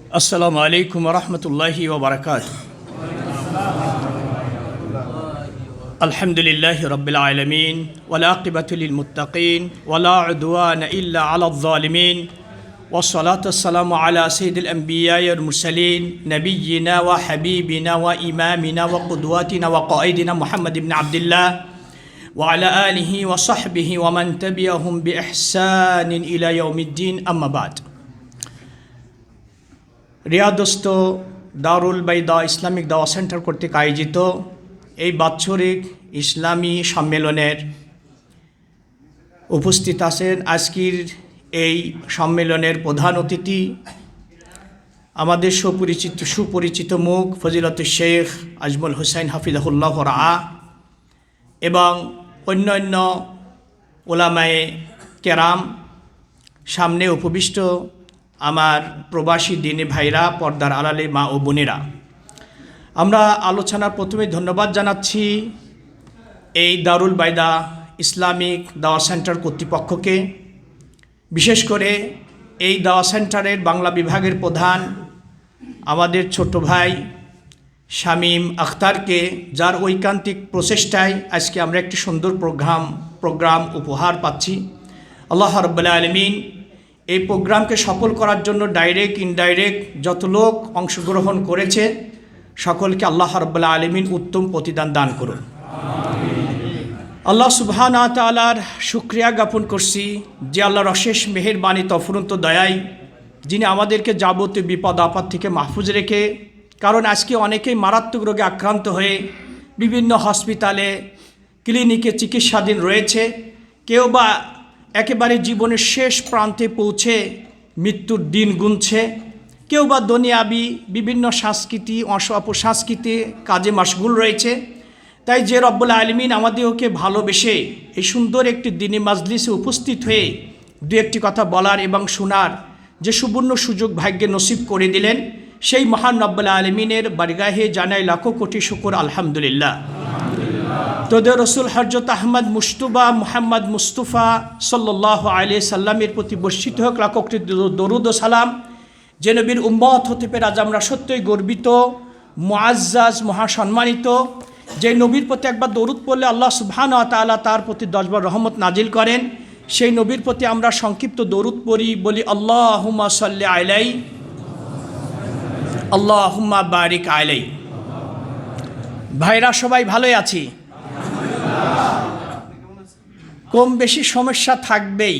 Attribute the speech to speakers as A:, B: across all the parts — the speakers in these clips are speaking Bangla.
A: আসসালামু আলাইকুম রহমতুল্লাহি ওয়া বারাকাতুহু। আলহামদুলিল্লাহি রাব্বিল আলামিন ওয়াল আকিবাতু লিল মুত্তাকিন ওয়ালা উদওয়ানা ইল্লা আলাল যালিমিন ওয়াসসালাতু ওয়াসসালামু আলা সাইয়্যিদিল আমবিয়া ওয়াল মুরসালিন নাবিয়্যিনা ওয়া হাবিবিনা ওয়া ইমামিনা ওয়া কুদওয়াতিনা ওয়া কায়েদিনা মুহাম্মদ ইবনে আবদুল্লাহ ওয়া আলা আলিহি ওয়া সাহবিহি ওয়া মান তাবিআহুম বিইহসানিন ইলা ইয়াউমিদ্দিন, আম্মা বাদ। রিয়াদস্থ দারুল বাইদা ইসলামিক দাওয়া সেন্টার কর্তৃক আয়োজিত এই বাৎসরিক ইসলামী সম্মেলনের উপস্থিত আছেন আজকের এই সম্মেলনের প্রধান অতিথি আমাদের সুপরিচিত মুখ ফজিলতুল শেখ আজমল হুসাইন হাফিজাহুল্লাহ রাআ এবং অন্যান্য ওলামায়ে কেরাম, সামনে উপবিষ্ট আমার প্রবাসী দিনী ভাইরা, পর্দার আড়ালে মা ও বোনেরা, আমরা আলোচনার প্রথমে ধন্যবাদ জানাচ্ছি এই দারুল বাইদা ইসলামিক দাওয়া সেন্টার কর্তৃপক্ষকে, বিশেষ করে এই দাওয়া সেন্টারের বাংলা বিভাগের প্রধান আমাদের ছোট ভাই শামীম আখতারকে, যার ঐকান্তিক প্রচেষ্টায় আজকে আমরা একটি সুন্দর প্রোগ্রাম উপহার পাচ্ছি। আল্লাহ রাব্বুল আলামিন এই প্রোগ্রামকে সফল করার জন্য ডাইরেক্ট ইনডাইরেক্ট যত লোক অংশগ্রহণ করেছে সকলকে আল্লাহ রাব্বুল আলামিন উত্তম প্রতিদান দান করুন। আল্লাহ সুবহানাহু ওয়া তাআলার শুকরিয়া জ্ঞাপন করছি যে আল্লাহর অশেষ মেহেরবানি তফুরন্ত দয়ায় যিনি আমাদেরকে যাবতীয় বিপদ আপদ থেকে মাহফুজ রেখে, কারণ আজকে অনেকেই মারাত্মক রোগে আক্রান্ত হয়ে বিভিন্ন হসপিটালে ক্লিনিকে চিকিৎসাধীন রয়েছে, কেউ বা একেবারে জীবনের শেষ প্রান্তে পৌঁছে মৃত্যুর দিন গুনছে, কেউ বা দুনিয়াবি বিভিন্ন অপসংস্কৃতি কাজে মাশগুল রয়েছে। তাই যে রব্বুল আলামিন আমাদেরকে ভালোবেসে এই সুন্দর একটি দিনী মাজলিসে উপস্থিত হয়ে দু একটি কথা বলার এবং শোনার যে সুবর্ণ সুযোগ ভাগ্যে নসিব করে দিলেন, সেই মহান রব্বুল আলামিনের বারগাহে জানাই লাখো কোটি শুকর আলহামদুলিল্লাহ। তোদের রসুল হযরত আহমদ মুজতবা মুহাম্মদ মুস্তফা সাল্লাল্লাহু আলাইহি সাল্লামের প্রতি বর্ষিত হোক লাখো কোটি দরুদ ও সালাম। যে নবীর উম্মত হতে পেরে আজ আমরা সত্যই গর্বিত, মুআজ্জাজ, মহাসম্মানিত। যে নবীর প্রতি একবার দরুদ পড়লে আল্লাহ সুবহানাহু ওয়া তাআলা তার প্রতি 10 বার রহমত নাজিল করেন, সেই নবীর প্রতি আমরা সংক্ষিপ্ত দরুদ পড়ি, বলি আল্লাহুম্মা সাল্লি আলাইহি আল্লাহুম্মা বারিক আলাইহি। ভাইরা সবাই ভালোই আছি? কম বেশি সমস্যা থাকবেই,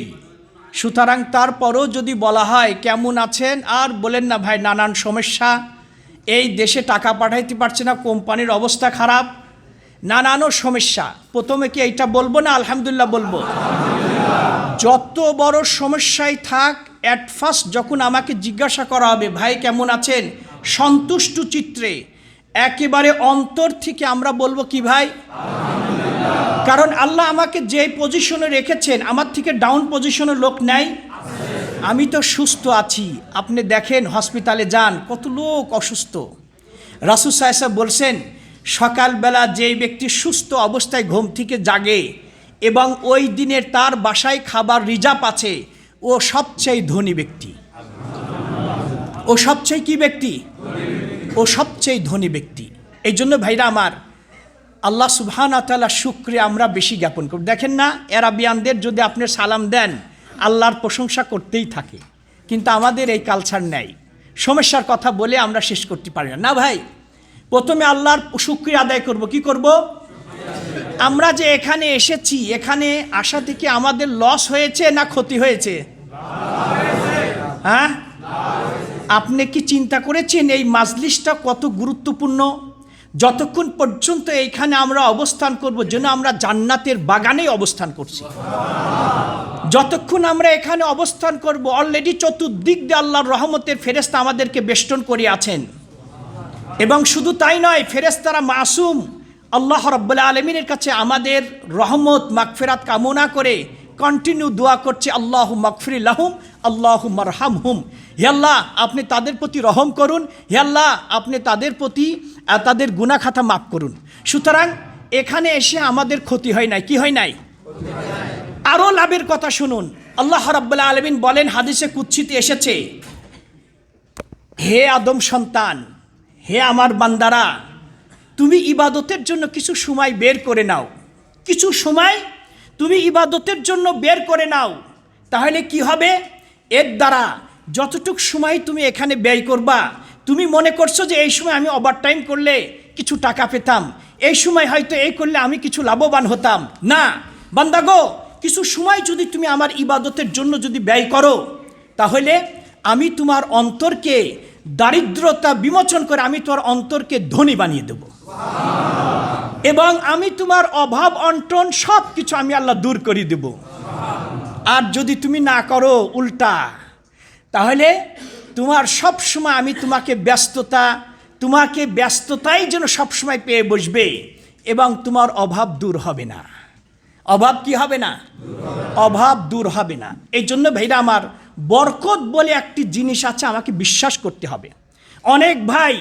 A: সুতরাং তারপরও যদি বলা হয় কেমন আছেন, আর বলেন না ভাই নানান সমস্যা, এই দেশে টাকা পাঠাইতে পারছে না, কোম্পানির অবস্থা খারাপ, নানানও সমস্যা। প্রথমে কি এইটা বলবো না আলহামদুলিল্লাহ বলবো? যত বড় সমস্যাই থাক, অ্যাট ফার্স্ট যখন আমাকে জিজ্ঞাসা করা হবে ভাই কেমন আছেন, সন্তুষ্ট চিত্রে একেবারে অন্তর থেকে আমরা বলবো কি ভাই, কারণ আল্লাহ আমাকে যে পজিশনে রেখেছেন আমার থেকে ডাউন পজিশনের লোক নাই। আমি তো সুস্থ আছি, আপনি দেখেন হসপিটালে যান কত লোক অসুস্থ। রাসূল সাল্লাল্লাহু আলাইহি ওয়াসাল্লাম বলছেন, সকালবেলা যেই ব্যক্তি সুস্থ অবস্থায় ঘুম থেকে জাগে এবং ওই দিনের তার বাসায় খাবার রিজার্ভ আছে, ও সবচেয়ে ধনী ব্যক্তি। ও সবচেয়ে কি ব্যক্তি? ও সবচেয়ে ধনী ব্যক্তি। এই জন্য ভাইরা আমার, আল্লাহ সুবহানাহু ওয়া তাআলার শুকরিয়া আমরা বেশি জ্ঞাপন করি। দেখেন না, আরবিয়ানদের যদি আপনি সালাম দেন আল্লাহর প্রশংসা করতেই থাকে, কিন্তু আমাদের এই কালচার নেই। সমস্যার কথা বলে আমরা শেষ করতে পারি না। না ভাই, প্রথমে আল্লাহর শুকরিয়া আদায় করব। কি করব? আমরা যে এখানে এসেছি, এখানে আসা থেকে আমাদের লস হয়েছে না ক্ষতি হয়েছে? হ্যাঁ, আপনি কি চিন্তা করেছেন এই মাজলিসটা কত গুরুত্বপূর্ণ? যতক্ষণ পর্যন্ত এইখানে আমরা অবস্থান করব যেন আমরা জান্নাতের বাগানে অবস্থান করছি। যতক্ষণ আমরা এখানে অবস্থান করব, অলরেডি চতুর্দিক দিয়ে আল্লাহর রহমতের ফেরেশতা আমাদেরকে বেষ্টন করে আছেন। এবং শুধু তাই নয়, ফেরেশতারা মাসুম, আল্লাহ রাব্বুল আলামিনের কাছে আমাদের রহমত মাগফিরাত কামনা করে কন্টিনিউ দোয়া করছে, আল্লাহুম্মা মাগফির লাহুম আল্লাহুম্মা আরহামহুম। হে আল্লাহ আপনি তাদের প্রতি রহম করুন, হে আল্লাহ আপনি তাদের প্রতি তাদের গুনাহ খাতা মাফ করুন। সুতরাং এখানে এসে আমাদের ক্ষতি হয় নাই। কি হয় নাই? আরও লাভের কথা শুনুন। আল্লাহ রাব্বুল আলামিন বলেন, হাদিসে কুদসিতে এসেছে, হে আদম সন্তান, হে আমার বান্দারা, তুমি ইবাদতের জন্য কিছু সময় বের করে নাও, কিছু সময় তুমি ইবাদতের জন্য বের করে নাও। তাহলে কি হবে? এর দ্বারা যতটুক সময় তুমি এখানে ব্যয় করবা, তুমি মনে করছো যে এই সময় আমি ওভারটাইম করলে কিছু টাকা পেতাম, এই সময় হয়তো এই করলে আমি কিছু লাভবান হতাম। না বান্দাগো, কিছু সময় যদি তুমি আমার ইবাদতের জন্য যদি ব্যয় করো, তাহলে আমি তোমার অন্তরকে দারিদ্রতা বিমোচন করে আমি তোমার অন্তরকে ধনী বানিয়ে দেব, এবং আমি তোমার অভাব অনটন সব কিছু আমি আল্লাহ দূর করে দেব। আর যদি তুমি না করো উল্টা, তাহলে তোমার সব সময় আমি তোমাকে ব্যস্ততাই যেন সবসময় পেয়ে বসবে, এবং তোমার অভাব দূর হবে না। অভাব কি হবে না? অভাব দূর হবে না। এই জন্য ভাইরা আমার, বরকত বলে একটি জিনিস আছে, আমাকে বিশ্বাস করতে হবে। অনেক ভাই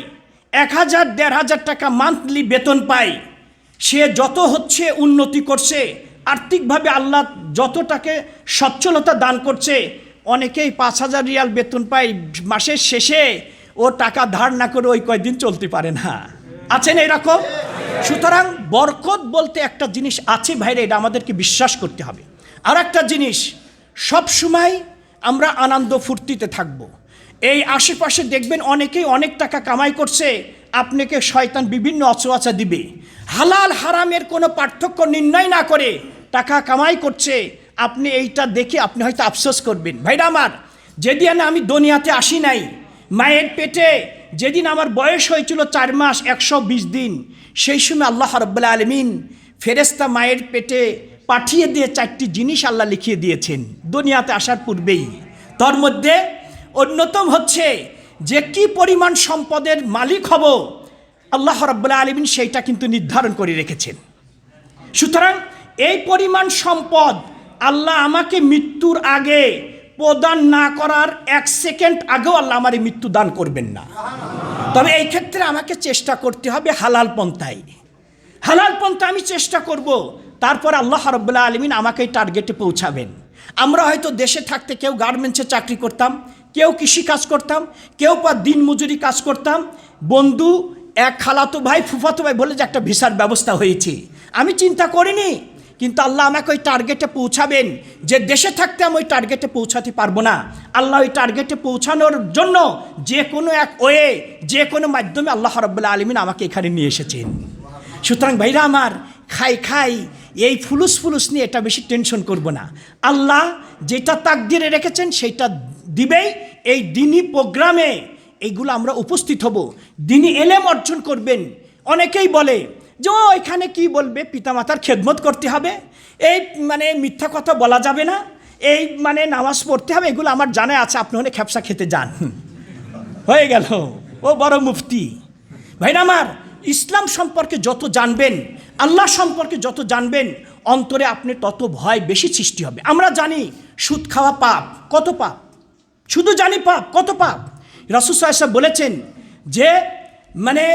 A: 1000-1500 টাকা মান্থলি বেতন পায়, সে যত হচ্ছে উন্নতি করছে, আর্থিকভাবে আল্লাহ যত তাকে সচ্ছলতা দান করছে, অনেকেই 5000 রিয়াল বেতন পায়, মাসের শেষে ও টাকা ধার না করে ওই কয়েকদিন চলতে পারে না। আছেন এরকম? সুতরাং বরকত বলতে একটা জিনিস আছে ভাইরে, এটা আমাদেরকে বিশ্বাস করতে হবে। আর একটা জিনিস, সব সময় আমরা আনন্দ ফুর্তিতে থাকব। এই আশেপাশে দেখবেন অনেকেই অনেক টাকা কামাই করছে, আপনাকে শয়তান বিভিন্ন অচুয়াচা দিবে, হালাল হারামের কোনো পার্থক্য নির্ণয় না করে টাকা কামাই করছে। আপনি এইটা দেখে আপনি হয়তো আফসোস করবেন। ভাইরা আমার, যেদিন আমি দুনিয়াতে আসি নাই, মায়ের পেটে যেদিন আমার বয়স হয়েছিল 4 মাস 120 দিন, সেই সময় আল্লাহ রাব্বুল আলামিন ফেরেশতা মায়ের পেটে পাঠিয়ে দিয়ে 4টি জিনিস আল্লাহ লিখিয়ে দিয়েছেন দুনিয়াতে আসার পূর্বেই। তার মধ্যে অন্যতম হচ্ছে যে কি পরিমাণ সম্পদের মালিক হব, আল্লাহ রাব্বুল আলামিন সেইটা কিন্তু নির্ধারণ করে রেখেছেন। সুতরাং এই পরিমাণ সম্পদ আল্লাহ আমাকে মৃত্যুর আগে প্রদান না করার 1 সেকেন্ড আগেও আল্লাহ আমার মৃত্যু দান করবেন না। তবে এই ক্ষেত্রে আমাকে চেষ্টা করতে হবে হালাল পন্থায়। হালাল পন্থা আমি চেষ্টা করব, তারপর আল্লাহ রাব্বুল আলামিন আমাকে এই টার্গেটে পৌঁছাবেন। আমরা হয়তো দেশে থাকতে কেউ গার্মেন্টসে চাকরি করতাম, কেউ কৃষি কাজ করতাম, কেউ বা দিন মজুরি কাজ করতাম। বন্ধু, এক খালাতো ভাই, ফুফাতো ভাই বলে যে একটা ভিসার ব্যবস্থা হয়েছে, আমি চিন্তা করিনি, কিন্তু আল্লাহ আমাকে ওই টার্গেটে পৌঁছাবেন। যে দেশে থাকতে আমি ওই টার্গেটে পৌঁছাতে পারবো না, আল্লাহ ওই টার্গেটে পৌঁছানোর জন্য যে কোনো এক ওয়ে, যে কোনো মাধ্যমে আল্লাহ রাব্বুল আলামিন আমাকে এখানে নিয়ে এসেছেন। সুতরাং ভাইরা আমার, খাই এই ফুলুস নিয়ে এটা বেশি টেনশন করব না। আল্লাহ যেটা তাকদিরে রেখেছেন সেইটা দিবেই। এই দিনী প্রোগ্রামে এইগুলো আমরা উপস্থিত হব, দিনী এলেম অর্জন করবেন। অনেকেই বলে যে ও এখানে কি বলবে, পিতামাতার খেদমত করতে হবে, এই মানে মিথ্যা কথা বলা যাবে না, এই মানে নামাজ পড়তে হবে, এগুলো আমার জানা আছে, আপনি ওখানে খ্যাপসা খেতে যান, হয়ে গেল, ও বড় মুফতি। ভাইরা আমার, ইসলাম সম্পর্কে যত জানবেন, আল্লাহ সম্পর্কে যত জানবেন, অন্তরে আপনি তত ভয় বেশি সৃষ্টি হবে। আমরা জানি সুদ খাওয়া পাপ, কত পাপ, শুধু জানি পাপ, কত পাপ। রাসূল সাল্লাল্লাহু আলাইহি ওয়াসাল্লাম বলেছেন যে মানে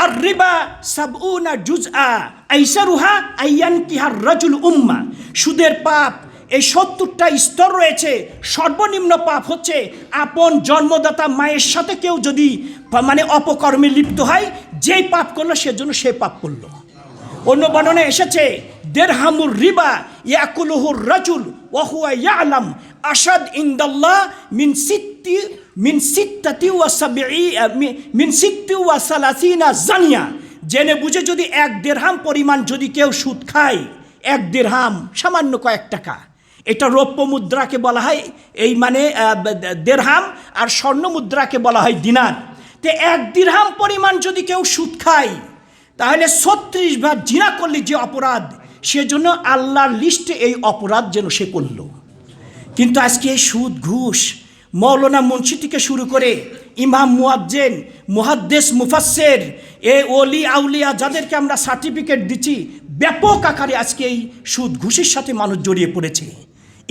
A: আর রিবা সাবউনা জুজআ আইসারুহা আইয়ানকিহার রাজুল উম্মা, সুদের পাপ এই 70টা স্তর রয়েছে। সর্বনিম্ন পাপ হচ্ছে আপন জন্মদাতা মায়ের সাথে কেউ যদি মানে অপকর্মে লিপ্ত হয়, যেই পাপ করলো সেজন্য সে পাপ করলো। অন্য বর্ণনায় এসেছে দিরহামুর রিবা ইয়াকুলুহুর রাজুল ওয়া হুয়া ইয়ালাম আশাদ ইনদাল্লাহ মিন সিত্তাতি ওয়া সালাসিনা জানিয়া। জেনে বুঝে যদি 1 দিরহাম পরিমাণ যদি কেউ সুদ খায়, 1 দিরহাম সামান্য কয়েক টাকা, এটা রৌপ্য মুদ্রাকে বলা হয় এই মানে দিরহাম, আর স্বর্ণ মুদ্রাকে বলা হয় দিনার। তো 1 দিরহাম পরিমাণ যদি কেউ সুদ খায়, তাহলে 36 বার জিনা করলে যে অপরাধ, সেজন্য আল্লাহর লিস্টে এই অপরাধ যেন সে করল। কিন্তু আজকে এই সুদ ঘুষ, মৌলানা মুন্সি থেকে শুরু করে ইমাম মুয়াজ্জিন, মুহাদ্দিস, মুফাসসির, এই ওলি আউলিয়া যাদেরকে আমরা সার্টিফিকেট দিচ্ছি, ব্যাপক আকারে আজকে এই সুদ ঘুষের সাথে মানুষ জড়িয়ে পড়েছে।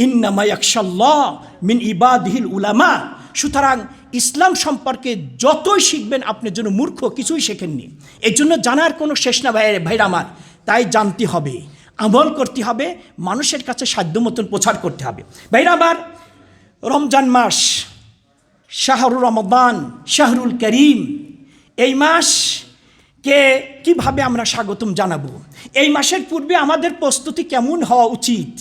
A: ইন্নামা ইয়াখশাল্লাহ মিন ইবাদিহিল উলামা। সুতরাং ইসলাম সম্পর্কে যতই শিখবেন আপনার জন্য মূর্খ, কিছুই শেখেননি। এই জন্য জানার কোনো শেষ না ভাইরা আমার, তাই জানতে হবে, আমল করতে হবে, মানুষের কাছে সাধ্য মতন প্রচার করতে হবে। ভাইরা আমার, রমজান মাস শাহরুর রমাদান, শাহরুল করিম, এই মাসকে কিভাবে আমরা স্বাগতম জানাবো? এই মাসের পূর্বে আমাদের প্রস্তুতি কেমন হওয়া উচিত?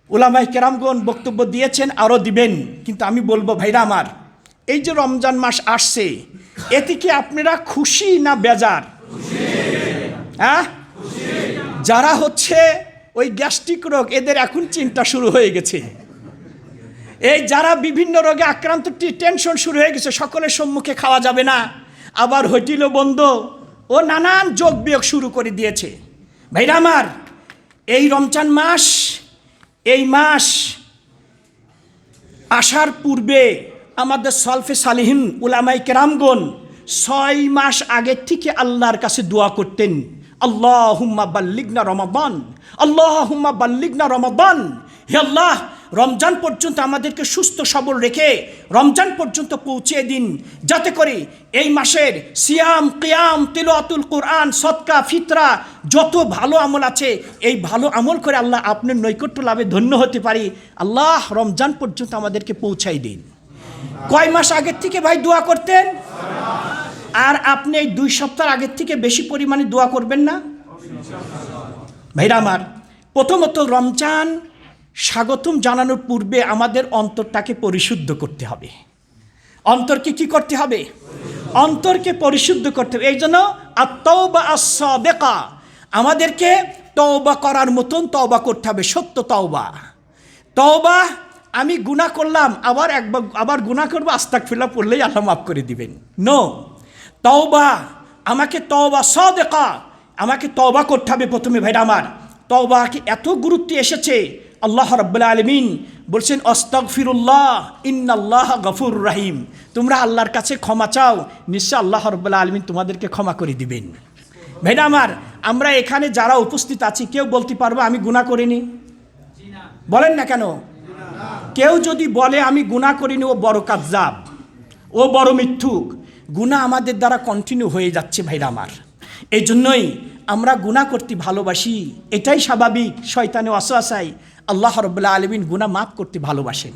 A: উলামায়ে কেরামগণ বক্তব্য দিয়েছেন, আরও দিবেন, কিন্তু আমি বলবো ভাইরা আমার, এই যে রমজান মাস আসছে, এতে কি আপনারা খুশি না বেজার? হ্যাঁ, যারা হচ্ছে ওই গ্যাস্ট্রিক রোগ, এদের এখন চিন্তা শুরু হয়ে গেছে। এই যারা বিভিন্ন রোগে আক্রান্ত, টেনশন শুরু হয়ে গেছে, সকলের সম্মুখে খাওয়া যাবে না, আবার হোটেলও বন্ধ, ও নানান যোগ বিয়োগ শুরু করে দিয়েছে। ভাইরা আমার, এই রমজান মাস, এই মাস আসার পূর্বে আমাদের সলফে সালিহিন উলামায়ে কেরামগণ 6 মাস আগের থেকে আল্লাহর কাছে দোয়া করতেন, আল্লাহুম্মা বাল্লিগনা রমাদান, আল্লাহুম্মা বাল্লিগনা রমাদান। হে আল্লাহ, রমজান পর্যন্ত আমাদেরকে সুস্থ সবল রেখে রমজান পর্যন্ত পৌঁছে দিন, যাতে করে এই মাসের সিয়াম, কিয়াম, তিলাওয়াতুল কোরআন, সদকা, ফিতরা, যত ভালো আমল আছে, এই ভালো আমল করে আল্লাহ আপনার নৈকট্য লাভে ধন্য হতে পারি। আল্লাহ রমজান পর্যন্ত আমাদেরকে পৌঁছাই দিন। কয় মাস আগের থেকে ভাই দোয়া করতেন? আর আপনি এই 2 সপ্তাহ আগের থেকে বেশি পরিমাণে দোয়া করবেন না? ভাইরা আমার, প্রথমত রমজান স্বাগতম জানানোর পূর্বে আমাদের অন্তরটাকে পরিশুদ্ধ করতে হবে। অন্তরকে কি করতে হবে? অন্তরকে পরিশুদ্ধ করতে হবে। এই জন্য আত-তাওবা আস-সাদিকা, আমাদেরকে তওবা করার মতন তওবা করতে হবে, সত্য তওবা। তওবা, আমি গুনাহ করলাম, আবার গুনাহ করবো, আস্তাগফিরুল্লাহ পড়লেই আল্লাহ মাফ করে দিবেন। নো, তওবা, আমাকে তওবা সাদিকা, আমাকে তওবা করতে হবে প্রথমে। ভাইরা আমার, তওবাকে এত গুরুত্ব এসেছে, আল্লাহ রাব্বুল আলামিন বলছেন, আস্তাগফিরুল্লাহ ইন্নাল্লাহ গফুরুর রহিম। তোমরা আল্লাহর কাছে ক্ষমা চাও, নিশ্চয় আল্লাহ রাব্বুল আলামিন তোমাদেরকে ক্ষমা করে দিবেন। ভাইরা আমার, আমরা এখানে যারা উপস্থিত আছি, কেউ বলতে পারবো আমি গুনাহ করিনি? বলেন না কেন? কেউ যদি বলে আমি গুনাহ করিনি, ও বড় কাযযাব, ও বড় মিথ্যুক। গুনাহ আমাদের দ্বারা কন্টিনিউ হয়ে যাচ্ছে ভাইরা আমার। এই জন্যই আমরা গুনাহ করতে ভালোবাসি, এটাই স্বাভাবিক। শয়তানে ওয়াসওয়াসায় আল্লাহ রাব্বুল আলামিন গুনাহ মাফ করতে ভালোবাসেন।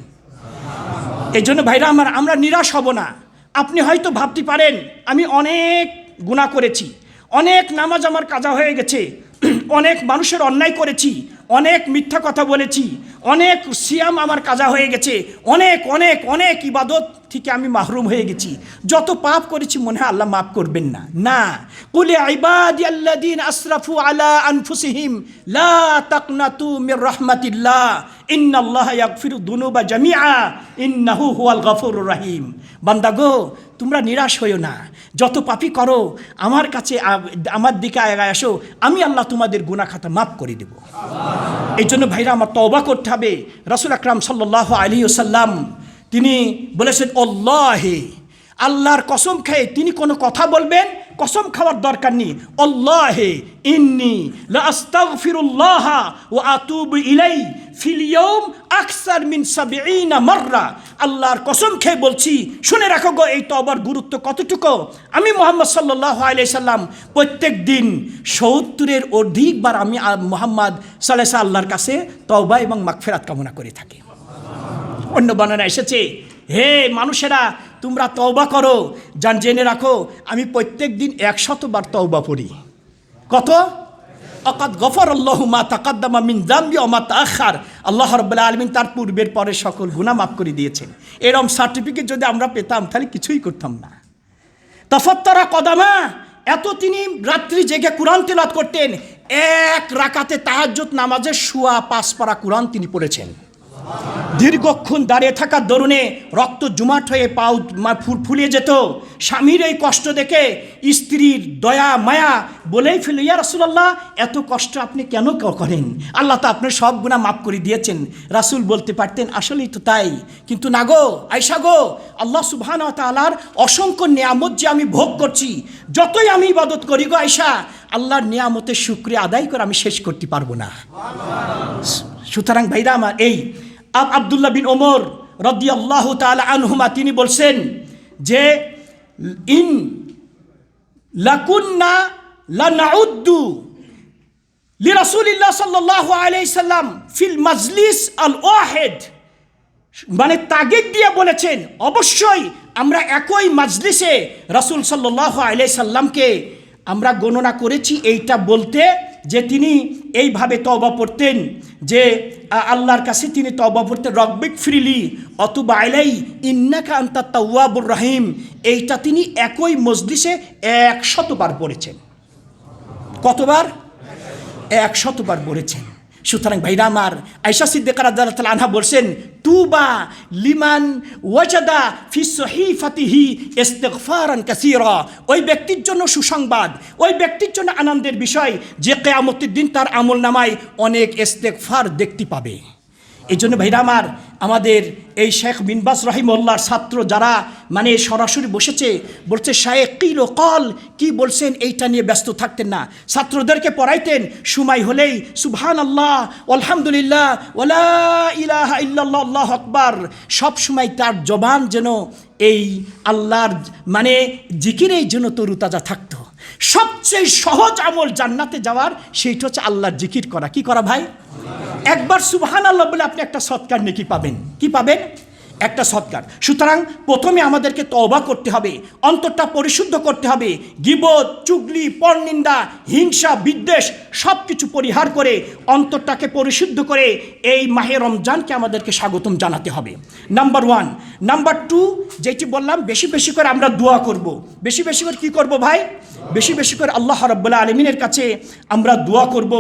A: এই জন্য ভাইরা আমার, আমরা নিরাশ হব না। আপনি হয়তো ভাবতে পারেন আমি অনেক গুনাহ করেছি, অনেক নামাজ আমার কাজা হয়ে গেছে, অনেক মানুষের অন্যায় করেছি, অনেক মিথ্যা কথা বলেছি, অনেক সিয়াম আমার কাজা হয়ে গেছে, অনেক অনেক অনেক ইবাদত থেকে আমি মাহরুম হয়ে গেছি, যত পাপ করেছি মনে হয় আল্লাহ মাফ করবেন না। না, কুল ইয়া ইবাদিয়াল্লাযীনা আসরাফু আলা আনফুসিহিম লা তাকনাতু মির রাহমাতিল্লাহ ইন্নাল্লাহা ইয়াগফিরু যুনুবা জামিআ ইন্নাহু হুয়াল গফুরুর রহিম। বান্দাগো, তোমরা নিরাশ হইও না, যত পাপই করো আমার কাছে, আমার দিকে আগায় আসো, আমি আল্লাহ তোমাদের গুনাহ খাতা মাফ করে দেব। এই জন্য ভাইরা আমার, তওবা করতে হবে। রাসূল আকরাম সাল্লাল্লাহু আলাইহি ওয়াসাল্লাম তিনি বলেছেন, আল্লাহে, আল্লাহর কসম খেয়ে তিনি কোনো কথা বলবেন, কসম খাওয়ার দরকার নেই। আল্লাহে ইন্নী লা আস্তাগফিরুল্লাহ ওয়া আতুবু ইলাইহি ফিল ইয়াউম আকসার মিন ৭০ মাররা। আল্লাহর কসম খেয়ে বলছি, শুনে রাখো গো এই তওবার গুরুত্ব কতটুকু। আমি মুহাম্মদ সাল্লাল্লাহু আলাইহি সাল্লাম প্রত্যেক দিন ৭০-এর অধিকবার আমি মুহাম্মদ সাল্লাল্লাহু আলাইহি আল্লাহর কাছে তওবা এবং মাগফিরাত কামনা করে থাকি। অন্য বর্ণনা এসেছে, হে মানুষেরা, তোমরা তওবা করো। জেনে রাখো, আমি প্রত্যেক দিন ১০০ বার তওবা পড়ি। কত? আকাদ গফারাল্লাহু মা তাকাদ্দামা মিন যামবি ওয়া মা তাআখার। আল্লাহ রাব্বুল আলামিন তার পূর্বের পরের সকল গুনাহ মাফ করে দিয়েছেন। এরকম সার্টিফিকেট যদি আমরা পেতাম তাহলে কিছুই করতাম না। তাফাত্তারা কদামা, এত তিনি রাত্রি জেগে কোরআন তিলাওয়াত করতেন। 1 রাকাতে তাহাজ্জুদ নামাজে সোয়া 5 পারা কোরআন তিনি পড়েছেন। দীর্ঘক্ষণ দাঁড়িয়ে থাকার দরুনে রক্ত জমাট হয়ে পাও ফুলিয়ে যেত। স্বামীর এই কষ্ট দেখে স্ত্রীর দয়া মায়া বলেই ফেলে, ইয়া রাসূলুল্লাহ, এত কষ্ট আপনি কেন করেন? আল্লাহ তো আপনার সব গুনাহ মাফ করে দিয়েছেন। রাসূল বলতে পারতেন, আসলেই তো তাই, কিন্তু না গো আয়েশা গো, আল্লাহ সুবহানাহু ওয়া তাআলার অসংখ্য নিয়ামত যে আমি ভোগ করছি, যতই আমি ইবাদত করি গো আয়েশা, আল্লাহর নিয়ামতের শুকরিয়া আদায় করে আমি শেষ করতে পারবো না। সুতরাং ভাইরা আমার, এই আব্দুল্লাহ বিন ওমর রাদিয়াল্লাহু তাআলা আনহুমা তিনি বলছেন যে, ইন লাকুন্না লানাউদ্দু লিরাসূলিল্লাহ সাল্লাল্লাহু আলাইহি সাল্লাম ফিল মাজলিস আল ওয়াহিদ মানে তাগিদ দিয়ে বলেছেন, অবশ্যই আমরা একই মাজলিসে রাসূল সাল্লাল্লাহু আলাইহি সাল্লামকে আমরা গণনা করেছি এইটা বলতে যে তিনি এইভাবে তওবা পড়তেন, যে আল্লাহর কাছে তিনি তওবা পড়তেন, রব্বিক ফিরলি অতুব আলাই ইন্নাকা আনতাত তাওয়াবুর রহিম। এইটা তিনি একই মজলিসে 100 বার পড়েছেন। কতবার? 100 বার পড়েছেন। সুতরাং ভাইরা আমার, আয়েশা সিদ্দিকা রাদিয়াল্লাহু তাআলা আনহা বলছেন, তুবা লিমান ওয়াজাদা ফি সহিফাতিহি ইস্তিগফারান কাসীরা। ওই ব্যক্তির জন্য সুসংবাদ, ওই ব্যক্তির জন্য আনন্দের বিষয় যে কিয়ামতের দিন তার আমলনামায় অনেক ইস্তিগফার দেখতে পাবে। এই জন্য ভাইরা আমার, আমাদের এই শেখ বিন বাজ রাহিমাহুল্লাহর ছাত্র যারা মানে সরাসরি বসেছে, বলছে শায়েখ কিল কল, কি বলছেন এইটা নিয়ে ব্যস্ত থাকতেন না, ছাত্রদেরকে পড়াইতেন, সময় হলেই সুবহানাল্লাহ আলহামদুলিল্লাহ ওয়ালা ইলাহা ইল্লাল্লাহ আল্লাহু আকবার, সব সময় তার জবান যেন এই আল্লাহর মানে জিকিরেই যেন তরুতাজা থাকতো। সবচেয়ে সহজ আমল জান্নাতে যাওয়ার সেইটা হচ্ছে আল্লাহর জিকির করা। কি করা ভাই? একবার সুবহানাল্লাহ বলে আপনি একটা সৎকার নেকি পাবেন। কি পাবেন? একটা সৎকার। সুতরাং প্রথমে আমাদেরকে তওবা করতে হবে, অন্তরটা পরিশুদ্ধ করতে হবে, গীবত, চুগলি, পরনিন্দা, হিংসা, বিদ্বেষ সব কিছু পরিহার করে অন্তরটাকে পরিশুদ্ধ করে এই মাহে রমজানকে আমাদেরকে স্বাগতম জানাতে হবে। নাম্বার 1। নাম্বার 2, যেটি বললাম, বেশি বেশি করে আমরা দোয়া করব। বেশি বেশি করে কি করব ভাই? বেশি বেশি করে আল্লাহ রাব্বুল আলামিনের কাছে আমরা দোয়া করব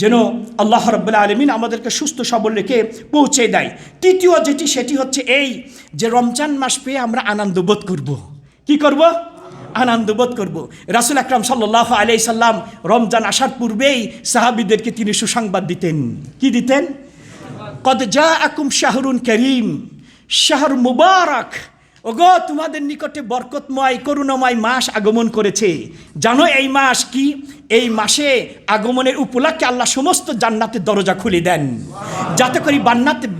A: যেন আল্লাহ রাব্বুল আলামিন আমাদেরকে সুস্থ সবল রেখে পৌঁছে দেয়। তৃতীয় যেটি, সেটি হচ্ছে এই যে রমজান মাস পেয়ে আমরা আনন্দ বোধ করব। কি করব? আনন্দ বোধ করব। রাসূল আকরাম সাল্লাল্লাহু আলাইহি সাল্লাম রমজান আসার পূর্বেই সাহাবীদেরকে তিনি সুসংবাদ দিতেন। কি দিতেন? কদ জাআকুম শাহরুন কারীম, শাহর মুবারক। ওগো, তোমাদের নিকটে বরকতময় করুণাময় মাস আগমন করেছে। জানো এই মাস কি? এই মাসে আগমনের উপলক্ষে আল্লাহ সমস্ত জান্নাতের দরজা খুলে দেন, যাতে করে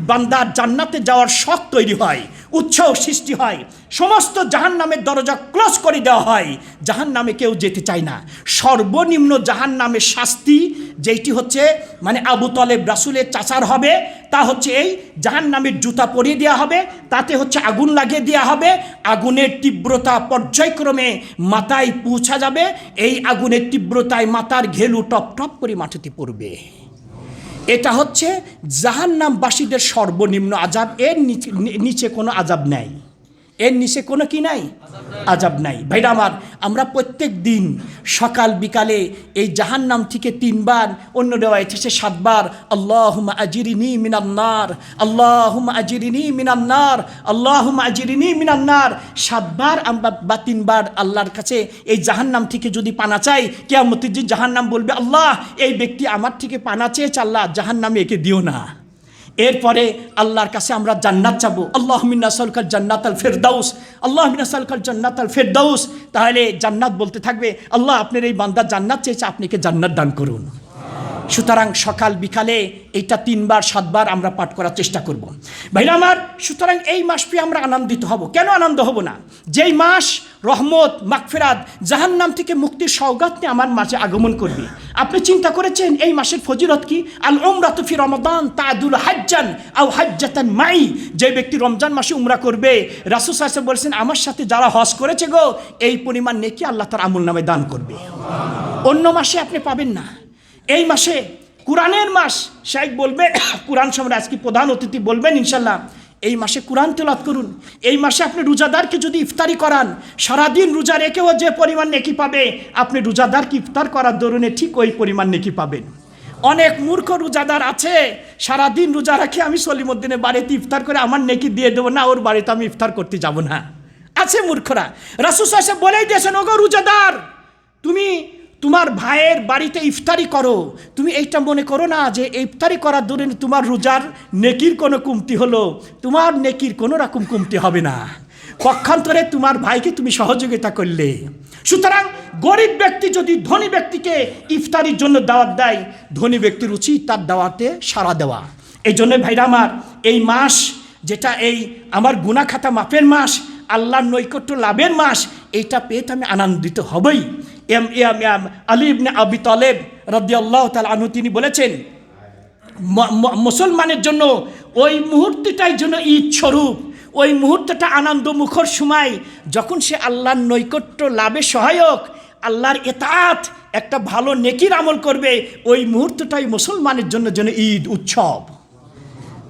A: বান্দার জান্নাতে যাওয়ার শখ তৈরি হয়, উৎসাহ সৃষ্টি হয়। সমস্ত জাহান্নামের দরজা ক্লোজ করে দেওয়া হয়, জাহান্নামে কেউ যেতে চায় না। সর্বনিম্ন জাহান্নামের শাস্তি যেটি হচ্ছে মানে আবু তলেব রাসূলের চাচার হবে, তা হচ্ছে এই জাহান্নামের জুতা পরিয়ে দেওয়া হবে, তাতে হচ্ছে আগুন লাগিয়ে দেওয়া হবে, আগুনের তীব্রতা পর্যায়ক্রমে মাথায় পৌঁছা যাবে, এই আগুনের তীব্রতায় মাথার ঘেলু টপ টপ করে মাটিতে পড়বে। এটা হচ্ছে জাহান্নামবাসীদের সর্বনিম্ন আযাব। এর নিচে কোনো আযাব নাই, এর নিচে কোনো কি নাই? আযাব নাই। ভাইরা আমার, আমরা প্রত্যেক দিন সকাল বিকালে এই জাহান্নাম থেকে 3 বার, অন্য রিওয়ায়াত আছে 7 বার আল্লাহুম্মা আজিরিনি মিনান নার, আল্লাহুম্মা আজিরিনি মিনান নার, আল্লাহুম্মা আজিরিনি মিনান নার 7 বার আমরা বা 3 বার আল্লাহর কাছে এই জাহান্নাম থেকে যদি পানা চাই, কিয়ামতের দিন জাহান্নাম বলবে, আল্লাহ এই ব্যক্তি আমার থেকে পানা চেয়েছে, আল্লাহ জাহান্নামে একে দিও না। এরপরে আল্লাহর কাছে আমরা জান্নাত চাবো, আল্লাহুম্মা নাসআলুকাল জান্নাতাল ফিরদাউস, আল্লাহুম্মা নাসআলুকাল জান্নাতাল ফিরদাউস। তাহলে জান্নাত বলতে থাকবে, আল্লাহ আপনার এই বান্দা জান্নাত চেয়েছে, আপনিকে জান্নাত দান করুন। সুতরাং সকাল বিকালে এইটা 3 বার 7 বার আমরা পাঠ করার চেষ্টা করব। ভাইরা আমার, সুতরাং এই মাস পেয়ে আমরা আনন্দিত হব। কেন আনন্দ হব না? যেই মাস রহমত, মাগফিরাত, জাহান্নাম থেকে মুক্তির সওগাত নিয়ে আমার মাঝে আগমন করবে। আপনি চিন্তা করেছেন এই মাসের ফজিলত কি? আল উমরাতু ফি রমাদান তাআদুল হাজ্জান আও হাজ্জাতান মাই। যে ব্যক্তি রমজান মাসে উমরা করবে, রাসূল সাল্লাল্লাহু আলাইহি ওয়াসাল্লাম বলেছেন, আমার সাথে যারা হজ করেছে গো, এই পরিমাণ নেকি আল্লাহ তার আমলনামায় দান করবে। অন্য মাসে আপনি পাবেন না। এই মাসে কুরআনের মাস, শাইখ বলবে, কুরআন সম্রাট আজকে প্রধান অতিথি বলবেন ইনশাল্লাহ, এই মাসে কুরআন তেলাওয়াত করুন। এই মাসে আপনি রোজাদারকে যদি ইফতারি করান, সারাদিন রোজা রেখেও যে পরিমাণ নেকি পাবে, আপনি রোজাদারকে ইফতার করার দরুনে ঠিক ওই পরিমাণ নেকি পাবেন। অনেক মূর্খ রোজাদার আছে, সারাদিন রোজা রাখে, আমি সলিমুদ্দিনের বাড়িতে ইফতার করে আমার নেকি দিয়ে দেবো না, ওর বাড়িতে আমি ইফতার করতে যাব না। আছে মূর্খরা। রাসূল সাল্লাল্লাহু আলাইহি ওয়াসাল্লাম বলেই দিয়েছেন, ওগো রোজাদার, তুমি তোমার ভাইয়ের বাড়িতে ইফতারি করো, তুমি এইটা মনে করো না যে ইফতারি করার দরুন তোমার রোজার নেকির কোনো কমতি হলো, তোমার নেকির কোনো রকম কমতি হবে না। পক্ষান্তরে তোমার ভাইকে তুমি সহযোগিতা করলে। সুতরাং গরিব ব্যক্তি যদি ধনী ব্যক্তিকে ইফতারির জন্য দাওয়াত দেয়, ধনী ব্যক্তির উচিত তার দাওয়াতে সাড়া দেওয়া। এই জন্য ভাইরা আমার, এই মাস যেটা এই আমার গুনাহ খাতা মাফের মাস, আল্লাহর নৈকট্য লাভের মাস, এইটা পেয়ে তো আমি আনন্দিত হবই। আলী ইবনে আবি তালেব রাদিয়াল্লাহু তাআলা আনহু তিনি বলেছেন, মুসলমানের জন্য ওই মুহূর্তটাই জন্য ঈদ স্বরূপ। ওই মুহূর্তটা আনন্দ মুখর সময়, যখন সে আল্লাহর নৈকট্য লাভে সহায়ক, আল্লাহর এতাত একটা ভালো নেকির আমল করবে, ওই মুহূর্তটাই মুসলমানের জন্য যেন ঈদ উৎসব।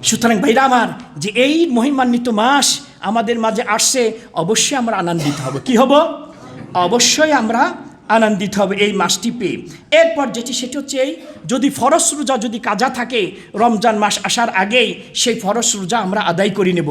A: সুতরাং ভাইরা আমার, যে এই মহিমান্বিত মাস আমাদের মাঝে আসছে, অবশ্যই আমরা আনন্দিত হব। কি হব? অবশ্যই আমরা আনন্দিত হবে এই মাসটি পেয়ে। এরপর যেটি সেটি হচ্ছে এই, যদি ফরজ রোজা যদি কাজা থাকে রমজান মাস আসার আগেই, সেই ফরজ রোজা আমরা আদায় করে নেব।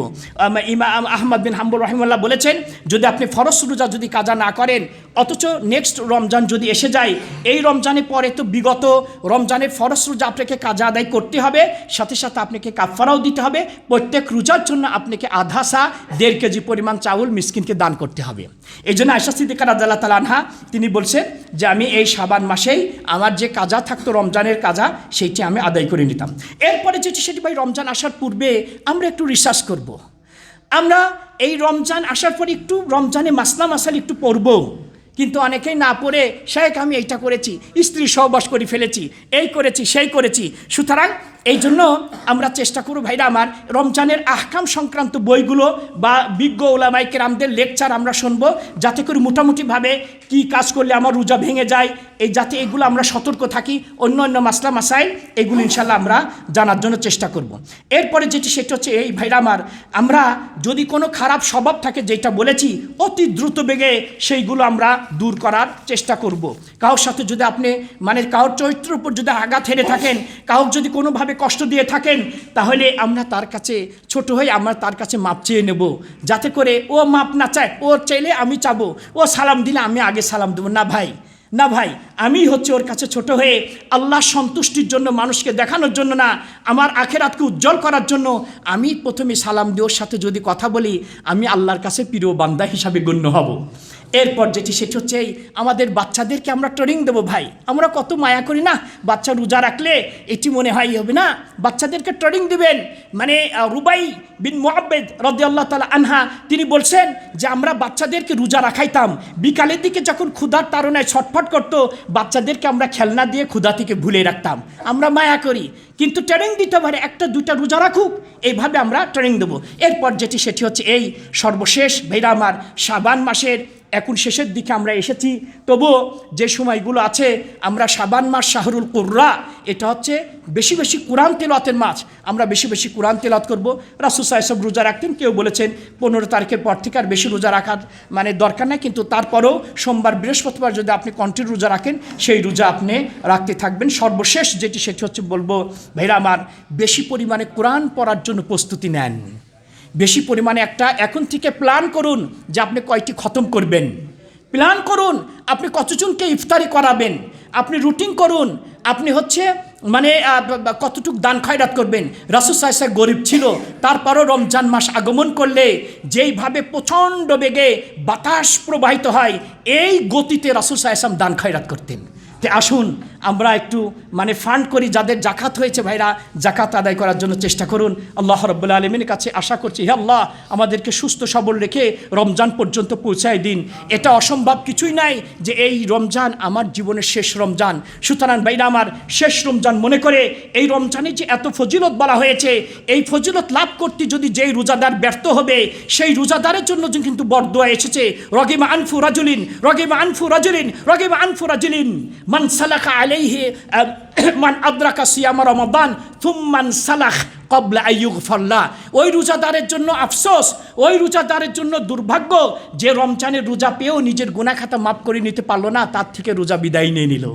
A: ইমাম আহমদ বিন হাম্বল রাহিমাহুল্লাহ বলেছেন, যদি আপনি ফরজ রোজা যদি কাজা না করেন, অথচ নেক্সট রমজান যদি এসে যায়, এই রমজানের পরে তো বিগত রমজানের ফরজ রোজা আপনাকে কাজা আদায় করতে হবে, সাথে সাথে আপনাকে কাফারাও দিতে হবে। প্রত্যেক রোজার জন্য আপনাকে আধা সা 1.5 কেজি পরিমাণ চাউল মিসকিনকে দান করতে হবে। এই জন্য আয়েশা সিদ্দিকা রাদিয়াল্লাহু তাআলা আনহা তিনি বলছেন যে আমি এই শাবান মাসেই আমার যে কাজা থাকতো রমজানের কাজা, সেইটি আমি আদায় করে নিতাম। এরপরে যেটি সেটি ভাই, রমজান আসার পূর্বে আমরা একটু রিসার্চ করব। আমরা এই রমজান আসার পরে একটু রমজানে মাসলা মাসাল একটু পড়ব, কিন্তু অনেকেই না পড়ে, শেখ আমি এইটা করেছি, স্ত্রী সহবাস করে ফেলেছি, এই করেছি সেই করেছি। সুতরাং এই জন্য আমরা চেষ্টা করব ভাইরা আমার, রমজানের আহকাম সংক্রান্ত বইগুলো বা বিজ্ঞ ওলামায়ে কেরামদের লেকচার আমরা শুনবো, যাতে করে মোটামুটিভাবে কি কাজ করলে আমার রোজা ভেঙে যায়, এই যাতে এগুলো আমরা সতর্ক থাকি। অন্য অন্য মাসলা মাসাইল এগুলো ইনশাল্লাহ আমরা জানার জন্য চেষ্টা করব। এরপরে যেটি সেটা হচ্ছে এই ভাইরা আমার, আমরা যদি কোনো খারাপ স্বভাব থাকে, যেটা বলেছি অতি দ্রুত বেগে সেইগুলো আমরা দূর করার চেষ্টা করব। কারোর সাথে যদি আপনি কারোর চরিত্রের উপর যদি আঘাত হেরে থাকেন, কাউকে যদি কোনোভাবে কষ্ট দিয়ে থাকেন, তাহলে আমরা তার কাছে ছোট হয়ে আমরা তার কাছে মাপ চেয়ে নেব, যাতে করে ও মাপ না চায়, ও চাইলে আমি চাবো, ও সালাম দিলে আমি আগে সালাম দেবো না ভাই, না ভাই, আমি হচ্ছে ওর কাছে ছোট হয়ে আল্লাহর সন্তুষ্টির জন্য, মানুষকে দেখানোর জন্য না, আমার আখেরাতকে উজ্জ্বল করার জন্য আমি প্রথমে সালাম দিয়ে ওর সাথে যদি কথা বলি, আমি আল্লাহর কাছে প্রিয় বান্দা হিসাবে গণ্য হব। এরপর যেটি সেটি হচ্ছে এই, আমাদের বাচ্চাদেরকে আমরা ট্রেনিং দেবো ভাই। আমরা কত মায়া করি না, বাচ্চা রোজা রাখলে এটি মনে হয় হবে না, বাচ্চাদেরকে ট্রেনিং দেবেন। রুবাই বিন মুআব্বাদ রাদিয়াল্লাহু তাআলা আনহা তিনি বলছেন যে আমরা বাচ্চাদেরকে রোজা রাখাইতাম, বিকালের দিকে যখন ক্ষুধার তাড়নায় ছটফট করতো, বাচ্চাদেরকে আমরা খেলনা দিয়ে ক্ষুধা থেকে ভুলে রাখতাম। আমরা মায়া করি, কিন্তু ট্রেনিং দিতে পারে, 1-2টা রোজা রাখুক, এইভাবে আমরা ট্রেনিং দেবো। এরপর যেটি সেটি হচ্ছে এই, সর্বশেষ ভাইরা আমার, শাবান মাসের এখন শেষের দিকে আমরা এসেছি, তবুও যে সময়গুলো আছে, আমরা শাবান মাস শাহরুল কুররা, এটা হচ্ছে বেশি বেশি কোরআন তেলাওয়াতের মাস। আমরা বেশি বেশি কোরআন তেলাওয়াত করবো। রাসূল সাল্লাল্লাহু আলাইহি ওয়াসাল্লাম রোজা রাখতেন, কেউ বলেছেন 15 তারিখের পর থেকে আর বেশি রোজা রাখার দরকার নাই, কিন্তু তারপরেও সোমবার বৃহস্পতিবার যদি আপনি কন্টিনিউ রোজা রাখেন, সেই রোজা আপনি রাখতে থাকবেন। সর্বশেষ যেটি সেটি হচ্ছে বলবো ভাইরা আমার, বেশি পরিমাণে কোরআন পড়ার জন্য প্রস্তুতি নেন। বেশি পরিমাণে একটা এখন থেকে প্ল্যান করুন যে আপনি কয়টি খতম করবেন, প্ল্যান করুন আপনি কতজনকে ইফতারি করাবেন, আপনি রুটিন করুন, আপনি হচ্ছে কতটুক দান খয়রাত করবেন। রাসূল সাল্লাল্লাহু আলাইহি ওয়াসাল্লাম গরিব ছিল, তারপরও রমজান মাস আগমন করলে যেইভাবে প্রচণ্ড বেগে বাতাস প্রবাহিত হয়, এই গতিতে রাসূল সাল্লাল্লাহু আলাইহি ওয়াসাল্লাম দান খয়রাত করতেন। আসুন আমরা একটু ফান্ড করি, যাদের জাকাত হয়েছে ভাইরা জাকাত আদায় করার জন্য চেষ্টা করুন। আল্লাহ রাব্বুল আলামিনের কাছে আশা করছি, হে আল্লাহ আমাদেরকে সুস্থ সবল রেখে রমজান পর্যন্ত পৌঁছায় দিন। এটা অসম্ভব কিছুই নাই যে এই রমজান আমার জীবনের শেষ রমজান। সুতরাং ভাইরা আমার, শেষ রমজান মনে করে এই রমজানে যে এত ফজিলত বলা হয়েছে, এই ফজিলত লাভ করতে যদি যেই রোজাদার ব্যর্থ হবে, সেই রোজাদারের জন্য কিন্তু বরদোয়া এসেছে, রগিমা আনফু রাজুলিন, রগিমা আনফু রাজুলিন, রগিমা আনফু রাজুলিন মান সালাকা আলাইহি মান আদরাকা সিয়াম রমাদান থুম্মান সালাখ ক্বাবলা আইয়ুগফারলাহ। ওই রোজাদারের জন্য আফসোস, ওই রোজাদারের জন্য দুর্ভাগ্য যে রমজানের রোজা পেয়েও নিজের গুনাহ খাতা মাফ করে নিতে পারলো না, তার থেকে রোজা বিদায় নিয়ে নিল।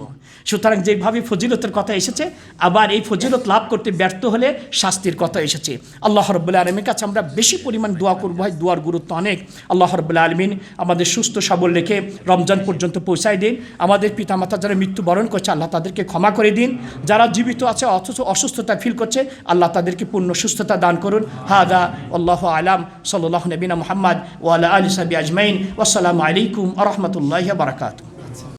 A: সুতরাং যেভাবে ফজিলতের কথা এসেছে, আবার এই ফজিলত লাভ করতে ব্যর্থ হলে শাস্তির কথা এসেছে। আল্লাহ রাব্বুল আলামিনের কাছে আমরা বেশি পরিমাণ দোয়া করবো, হয় দোয়ার গুরুত্ব অনেক। আল্লাহ রাব্বুল আলামিন আমাদের সুস্থ সবল রেখে রমজান পর্যন্ত পৌঁছায় দিন। আমাদের পিতামাতা যারা মৃত্যুবরণ করছে, আল্লাহ তাদেরকে ক্ষমা করে দিন। যারা জীবিত আছে অথচ অসুস্থতা ফিল করছে, আল্লাহ তাদেরকে পূর্ণ সুস্থতা দান করুন। হাদা আল্লাহু আলাম, সাল্লাল্লাহু নবিনা মুহাম্মদ ওয়া আলা আলিহি ওয়া সাহবিহি আজমাইন। ওয়াসসালামু আলাইকুম ওয়া রাহমাতুল্লাহি ওয়া বারাকাতুহু।